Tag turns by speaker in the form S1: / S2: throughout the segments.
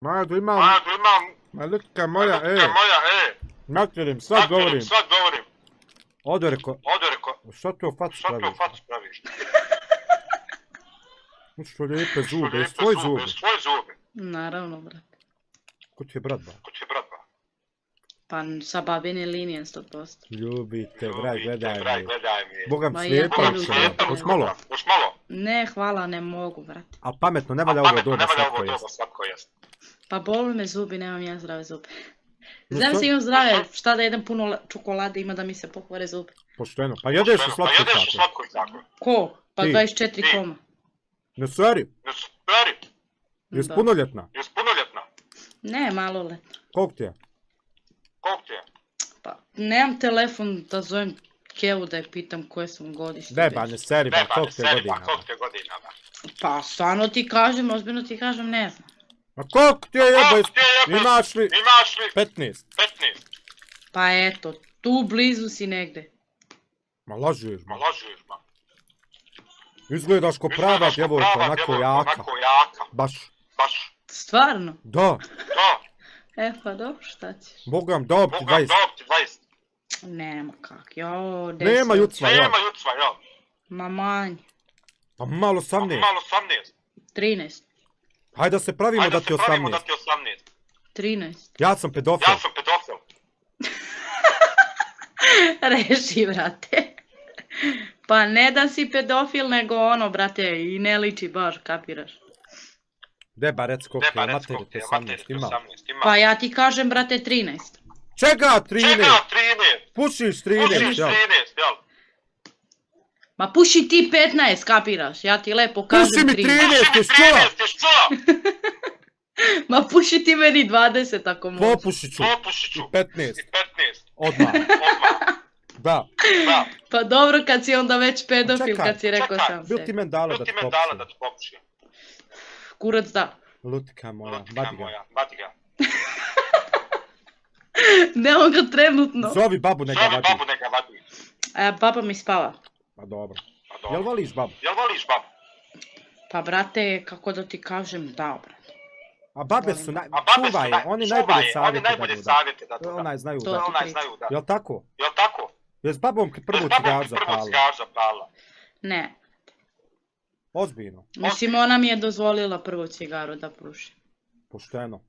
S1: Madu imam, ma lutka moja, Nakljudem, sad govorim. Ode reko, šta tu facu praviš? Što lijepe zube, jes tvoj zube?
S2: Naravno, brate.
S1: Ko ti je brat, ba?
S2: Pa sa babine linije 100%.
S1: Ljubite, vraj, gledaj mi. Bogam
S2: Ma
S1: slijepa,
S2: ja te ljubim.
S1: hoć malo.
S2: Ne, hvala, ne mogu, brate.
S1: A pametno, ne valja ovo doba slatko jest.
S2: Pa boli me zubi, nemam ja zdrave zube.
S1: No
S2: Znam
S1: što?
S2: se imam zdrave, šta da jedem puno čokolade ima da mi se pokvare zubi.
S1: Pošteno, pa jedeš u slatko tako.
S2: Ko? Pa
S1: Ti.
S2: 24 koma.
S1: Ne seri, jes
S2: Da.
S1: punoljetna?
S2: Ne, maloletna.
S1: Koliko ti je?
S2: Pa nemam telefon da zovem Kevu da je pitam koje sam godište.
S1: Ne ba, ne seri, ba, koliko ti je godina?
S2: Pa stvarno ti kažem, ozbiljno ti kažem, ne znam.
S1: Ma koliko ti je jebaj, imaš li 15?
S2: Pa eto, tu blizu si negde.
S1: Ma lažeš, ma. Izgledaš ko prava djevojka, onako jaka. Baš.
S2: Stvarno?
S1: Da,
S2: E pa dobro, šta ćeš?
S1: Bogam, dob ti 20.
S2: Nema kak, jo,
S1: Nema jucva, ja.
S2: Ma manj,
S1: Pa malo 18.
S2: 13,
S1: Hajde da se pravimo da ti 18.
S2: 13.
S1: Ja sam pedofil.
S2: Reši, brate. Pa ne da si pedofil, nego ono, brate, i ne liči baš, kapiraš?
S1: Gde ba rec koliko ti je, materi ti 18 ima.
S2: Pa ja ti kažem, brate, 13.
S1: Čega 13? Pušiš 13, jel?
S2: Ma puši ti 15, kapiraš? Ja ti lepo kažem
S1: Puši mi
S2: 13.
S1: 13, ješ čula?
S2: Ma puši ti meni 20 ako možeš.
S1: Popušit ću. I 15. Odmah. Da.
S2: Pa dobro kad si onda već pedofil,
S1: Čekaj,
S2: kad si rekao sam
S1: Bil ti
S2: se.
S1: men dala da ti popušim.
S2: Kurac da.
S1: Lutka moja, vadi ga.
S2: Nemo ga trenutno.
S1: Zovi babu neka vadi.
S2: Baba mi spava.
S1: Pa dobro. Jel voliš babu?
S2: Pa brate, kako da ti kažem, da brate.
S1: A babe su, čuvaj je, oni najbolje savjete dadu. Onaj znaju
S2: To
S1: da.
S2: ti pričam.
S1: Jel tako? Jel s babom prvu cigaru zapala?
S2: Ne,
S1: Ozbiljno.
S2: mislim ona mi je dozvolila prvu cigaru da pušim.
S1: Pošteno.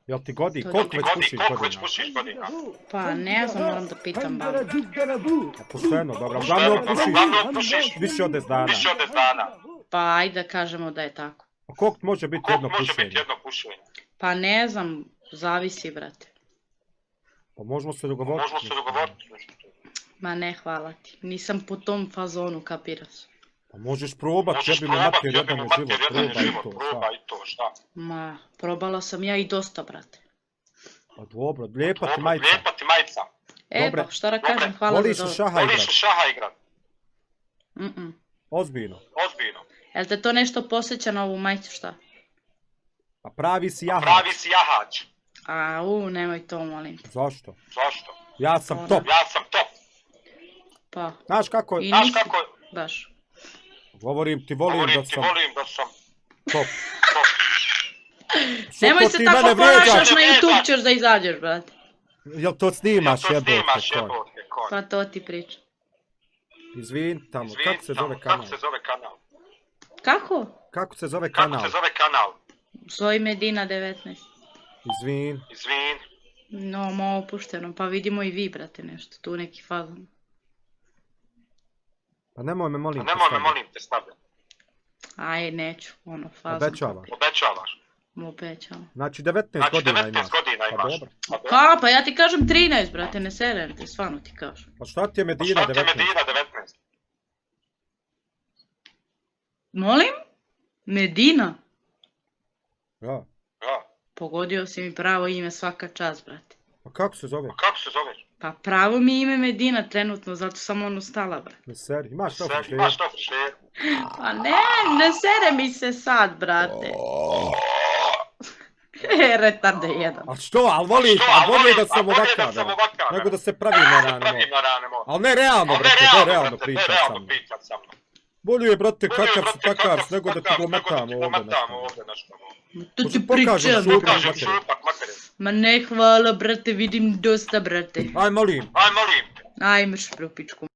S1: Jel ti godi?
S2: To
S1: Koliko
S2: ti
S1: već pušiš godina?
S2: Pa ne znam, moram da pitam babu.
S1: Pošteno, dobro. Uglavnom pušiš više od 10 dana.
S2: Pa ajde da kažemo da je tako.
S1: A koliko može biti jedno pušenje?
S2: Pa ne znam, zavisi brate.
S1: Pa možemo se dogovoriti.
S2: Ma ne, hvala ti. Nisam po tom fazonu, kapiraš.
S1: Pa možeš probat, jebi me mater jedan u život, probaj to, šta?
S2: Ma, probala sam ja i dosta, brate.
S1: Pa dobro, lijepa ti majica.
S2: E,
S1: Dobre.
S2: pa šta da kažem, hvala
S1: Voliš
S2: za
S1: se
S2: dobro.
S1: šaha igrat?
S2: Mm-mm.
S1: Ozbiljno.
S2: Jel te to nešto posjeća na ovu majicu, šta?
S1: Pa pravi si jahač.
S2: Nemoj to, molim.
S1: Zašto? Ja sam top.
S2: Pa,
S1: Znaš kako,
S2: i nisi, baš.
S1: govorim ti, volim da sam top. Što
S2: Nemoj
S1: to
S2: se
S1: ti
S2: tako
S1: mene
S2: ponašaš,
S1: vrijeđaš?
S2: na YouTube ćeš da izađeš, brate.
S1: Jel to snimaš jebote konj?
S2: Pa to ti pričam.
S1: Izvin tamo, kako se zove kanal?
S2: Kako?
S1: Kako se zove kanal?
S2: Zoj Medina 19.
S1: Izvin.
S2: No, malo opušteno, pa vidimo i vi, brate, nešto, tu neki fazon.
S1: Pa nemoj me molim te stavljati.
S2: Aj, neću, ono, fazon.
S1: Obećavaš.
S2: Obećavam.
S1: Znači 19 godina imaš. Pa dobro.
S2: Pa ja ti kažem 13, brate, ne serem te, stvarno ti kažem.
S1: Pa šta ti je Medina 19?
S2: Molim? Medina?
S1: Ja.
S2: Pogodio si mi pravo ime, svaka čast, brate.
S1: Pa kako se zove?
S2: Pa pravo mi je ime Medina trenutno, zato sam ono stala, brate.
S1: Ne seri, imaš to frišljer.
S2: Pa ne sere mi se sad, brate. Retarde jedan.
S1: A što, ali voli da sam ovakav, nego da se pravi na rane. Ali ne realno, brate, ne realno pričat sa mnom. Bolje je, brate, kakav si takav, nego da ti go metamo ovdje nešto.
S2: To ti pričam. Ma ne hvala, brate, vidim dosta, brate.
S1: Aj, molim.
S2: Aj, mrš propičku.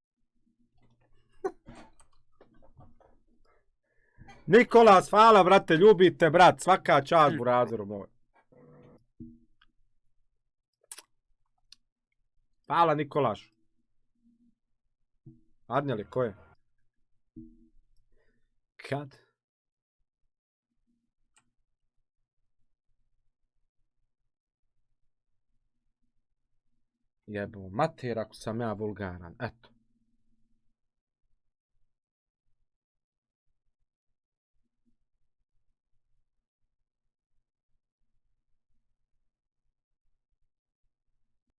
S1: Nikolas, hvala, brate, ljubite, brat, svaka čast, burazeru moj. Hvala, Nikolaš. Arnjeli, ko je? Kad? Jebo, mater, ako sam ja vulgaran, eto.